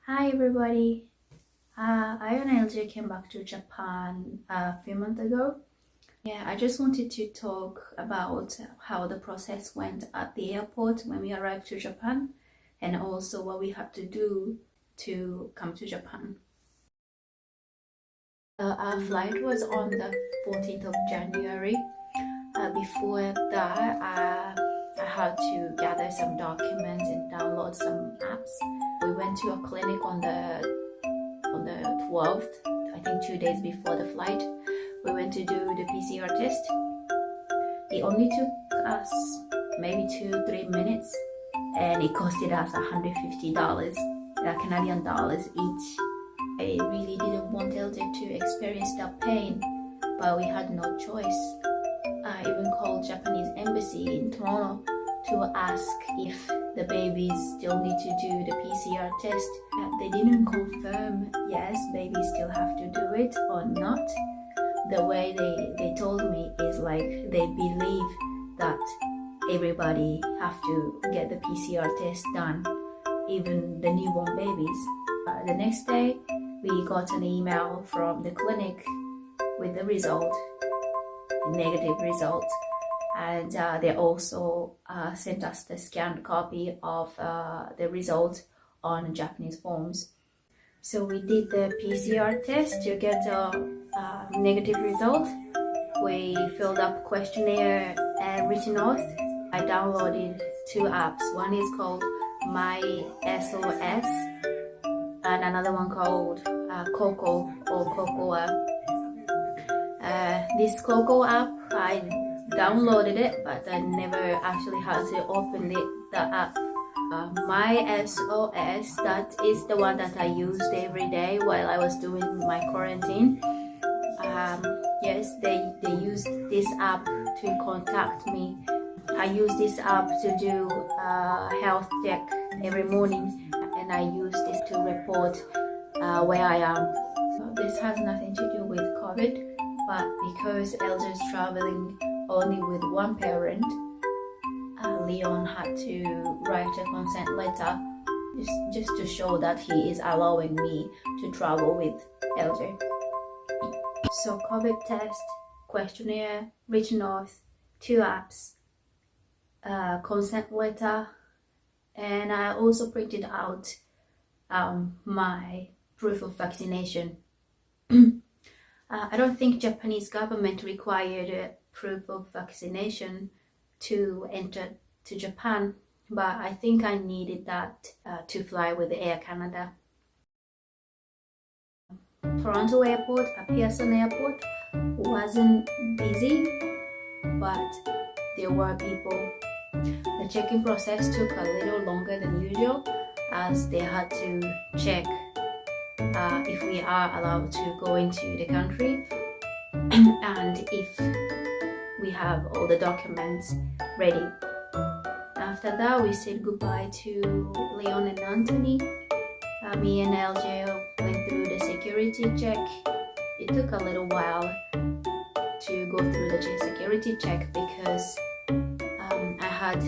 Hi everybody. I and LJ came back to Japan a few months ago. I just wanted to talk about how the process went at the airport when we arrived to Japan and also what we had to do to come to Japan. Our flight was on the 14th of January. Before that, I had to gather some documents and download some apps. We went to a clinic on the 12th, I think 2 days before the flight. We went to do the PCR test. It only took us maybe 2-3 minutes and it costed us $150 Canadian dollars each. I really didn't want LJ to experience that pain, but we had no choice. I even called Japanese embassy in Toronto to ask if the babies still need to do the PCR test. They didn't confirm yes, babies still have to do it or not. The way they told me is like they believe that everybody have to get the PCR test done, even the newborn babies. The next day, we got an email from the clinic with the result, the negative result, and they also sent us the scanned copy of the result on Japanese forms. So we did the PCR test to get a negative result. We filled up questionnaire and written oath. I downloaded 2 apps. One is called My SOS and another one called Coco or Cocoa. This Coco app, I downloaded it, but I never actually had to open the app. My SOS, that is the one that I used every day while I was doing my quarantine. Yes, they used this app to contact me. I use this app to do health check every morning, and I use this to report where I am. This has nothing to do with COVID, but because LJ is traveling only with one parent, Leon had to write a consent letter just to show that he is allowing me to travel with LJ. So COVID test, questionnaire, written oath, 2 apps, consent letter, and I also printed out my proof of vaccination. I don't think Japanese government required a proof of vaccination to enter to Japan, but I think I needed that to fly with Air Canada. Toronto airport, Pearson airport wasn't busy, but there were people. The check-in process took a little longer than usual as they had to check if we are allowed to go into the country and if we have all the documents ready. After that, we said goodbye to Leon and Anthony. Me and LJ went through the security check. It took a little while to go through the security check because I had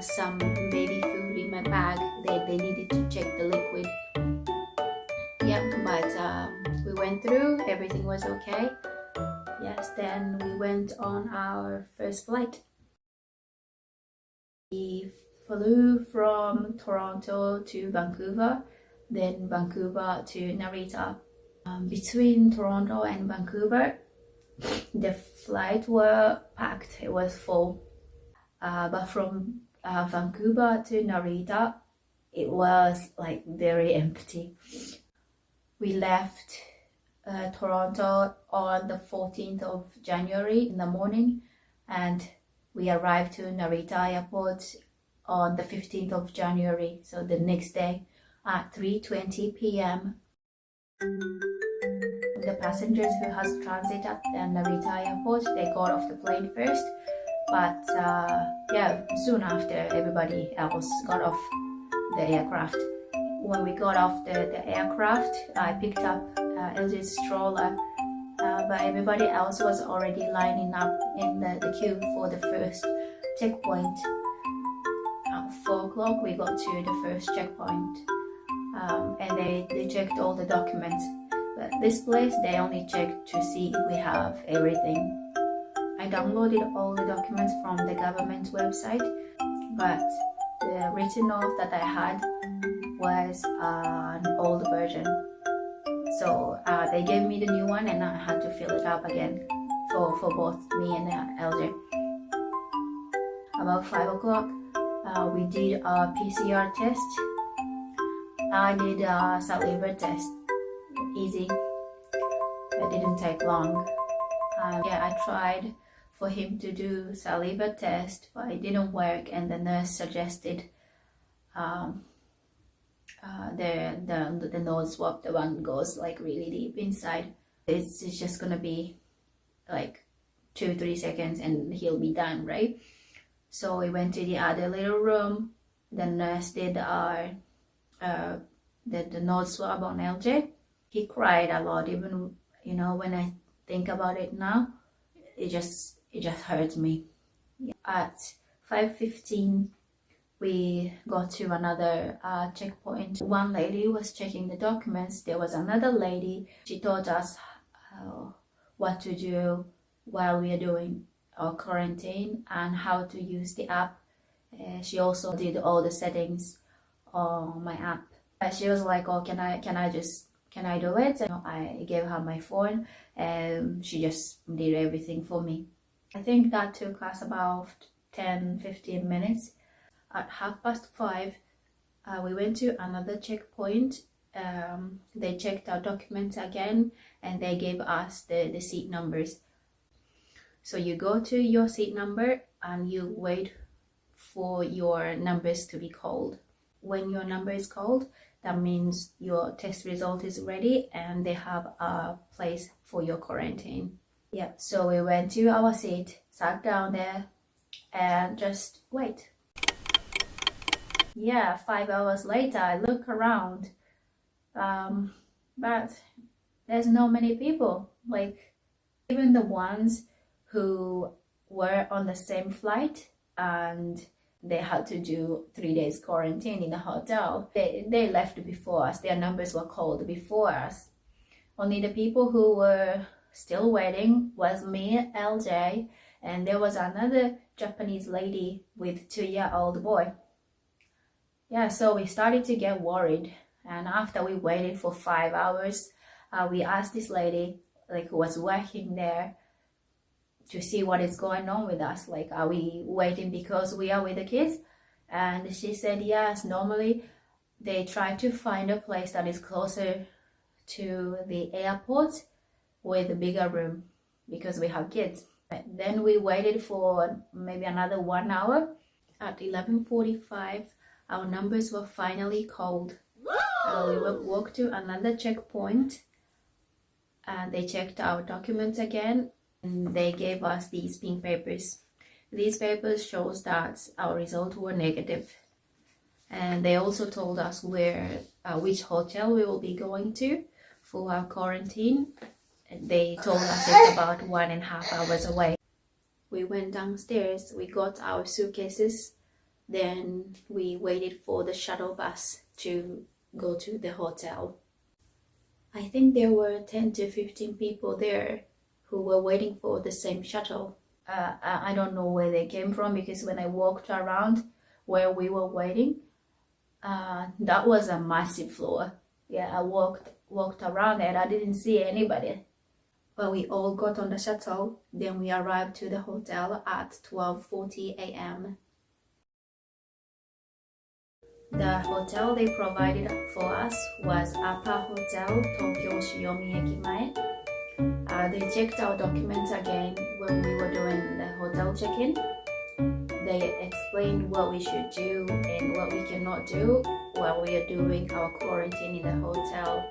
some baby food in my bag. They needed to check the liquid. But we went through, everything was okay. Yes, then we went on our first flight. We flew from Toronto to Vancouver, then Vancouver to Narita. Between Toronto and Vancouver, the flights were packed, it was full. But from Vancouver to Narita, it was like very empty. We left Toronto on the 14th of January in the morning, and we arrived to Narita airport on the 15th of January, so the next day at 3:20 p.m. The passengers who has transit at the Narita airport, they got off the plane first, but soon after everybody else got off the aircraft. When we got off the aircraft, I picked up LJ's stroller, but everybody else was already lining up in the queue for the first checkpoint. At 4 o'clock, we got to the first checkpoint. and they checked all the documents. But this place, they only checked to see if we have everything. I downloaded all the documents from the government website, but the written off that I had was an old version. So they gave me the new one and I had to fill it up again for both me and LJ. About 5 o'clock, we did a PCR test. I did a saliva test. Easy. It didn't take long. I tried for him to do saliva test, but it didn't work, and the nurse suggested the nose swab, the one goes like really deep inside. It's just gonna be like 2-3 seconds and he'll be done, right? So we went to the other little room. The nurse did the nose swab on LJ. He cried a lot, even when I think about it now, it just hurts me. At 5:15, we got to another checkpoint. One lady was checking the documents. There was another lady. She taught us what to do while we are doing our quarantine and how to use the app. She also did all the settings on my app. She was like, "Oh, can I do it?" And I gave her my phone and she just did everything for me. I think that took us about 10-15 minutes. At 5:30, we went to another checkpoint. They checked our documents again and they gave us the seat numbers. So you go to your seat number and you wait for your numbers to be called. When your number is called, that means your test result is ready and they have a place for your quarantine. Yeah, so we went to our seat, sat down there and just wait. 5 hours later, I look around, but there's not many people. Like, even the ones who were on the same flight and they had to do 3 days quarantine in a hotel, they left before us. Their numbers were called before us. Only the people who were still waiting was me, LJ, and there was another Japanese lady with 2-year-old boy. So we started to get worried, and after we waited for 5 hours, we asked this lady, like, who was working there, to see what is going on with us. Like, are we waiting because we are with the kids? And she said yes, normally they try to find a place that is closer to the airport with a bigger room because we have kids. Then we waited for maybe another 1 hour. At 11:45, our numbers were finally called. We walked to another checkpoint and they checked our documents again and they gave us these pink papers. These papers shows that our results were negative, and they also told us which hotel we will be going to for our quarantine. They told us it's about 1.5 hours away. We went downstairs, we got our suitcases, then we waited for the shuttle bus to go to the hotel. I think there were 10 to 15 people there who were waiting for the same shuttle. I don't know where they came from, because when I walked around where we were waiting, that was a massive floor. I walked around and I didn't see anybody. But we all got on the shuttle. Then we arrived to the hotel at 12:40 a.m. The hotel they provided for us was Upper Hotel, Tokyo Shiyomi Ekimae. They checked our documents again when we were doing the hotel check-in. They explained what we should do and what we cannot do while we are doing our quarantine in the hotel.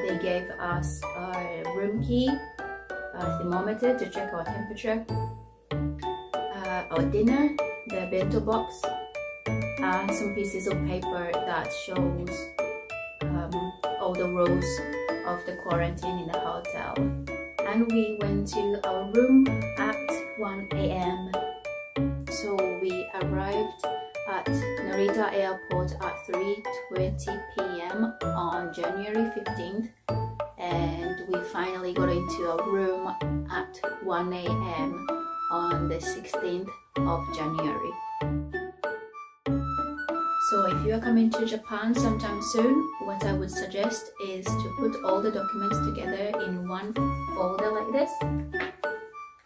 They gave us a room key, a thermometer to check our temperature, our dinner, the bento box, and some pieces of paper that shows all the rules of the quarantine in the hotel. And we went to our room at 1 a.m. So we arrived at Narita airport at 3:20 p.m. on January 15th, and we finally got into a room at 1 a.m. on the 16th of January. So if you are coming to Japan sometime soon, what I would suggest is to put all the documents together in one folder like this,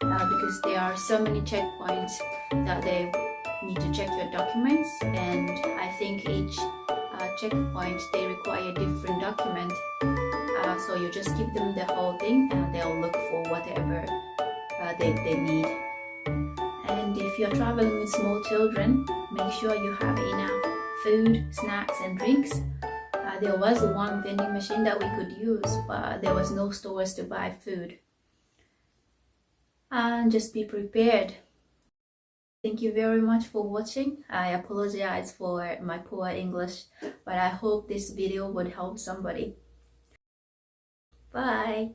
because there are so many checkpoints that they need to check your documents, and I think each checkpoint they require a different document, so you just give them the whole thing and they'll look for whatever they need. And if you're traveling with small children, make sure you have enough food, snacks and drinks. There was one vending machine that we could use, but there was no stores to buy food. And just be prepared. Thank you very much for watching. I apologize for my poor English, but I hope this video would help somebody. Bye!